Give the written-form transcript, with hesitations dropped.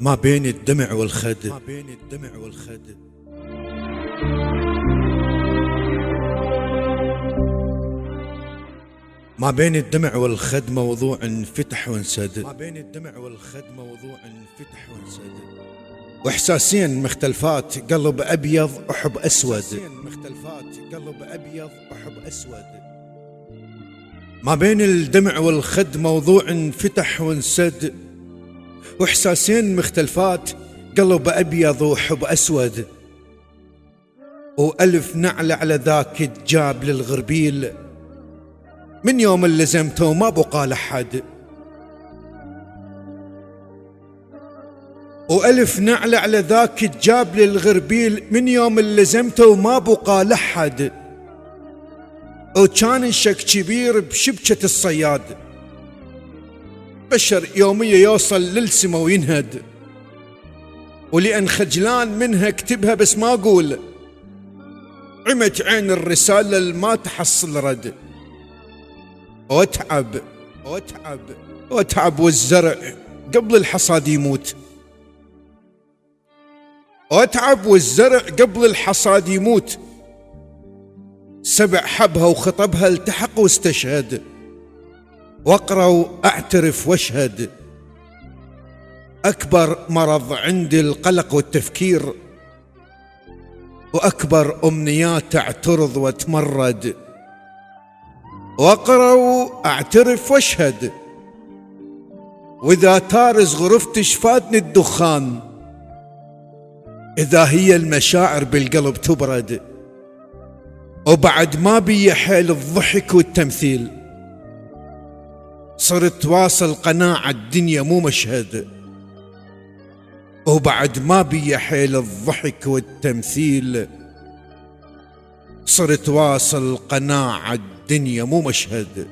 ما بين الدمع والخد. ما بين الدمع والخد موضوع انفتح وانسد. واحساسين مختلفات، قلب ابيض وحب اسود. ما بين الدمع والخد موضوع انفتح وانسد، واحساسين مختلفات، قلب ابيض وحب اسود. والف نعل على ذاك الجاب للغربيل، من يوم اللي لزمته وما بقى لحد. والف نعل على ذاك الجاب للغربيل، من يوم اللي لزمته وما بقى لحد. وكان الشك كبير بشبكة الصياد، بشر يومية يوصل للسما وينهد. ولأن خجلان منها اكتبها بس ما اقول، عمت عين الرسالة الما تحصل رد. واتعب والزرع قبل الحصاد يموت. واتعب والزرع قبل الحصاد يموت. 7 حبها وخطبها التحق واستشهد. واقرا واعترف واشهد، اكبر مرض عندي القلق والتفكير، واكبر امنيات اعترض واتمرد. واقرا واعترف واشهد، واذا تارز غرفتي شفاتني الدخان، اذا هي المشاعر بالقلب تبرد. وبعد ما بي حيل الضحك والتمثيل، صرت واصل قناعة الدنيا مو مشهد. وبعد ما بي حيل الضحك والتمثيل، صرت واصل قناعة الدنيا مو مشهد.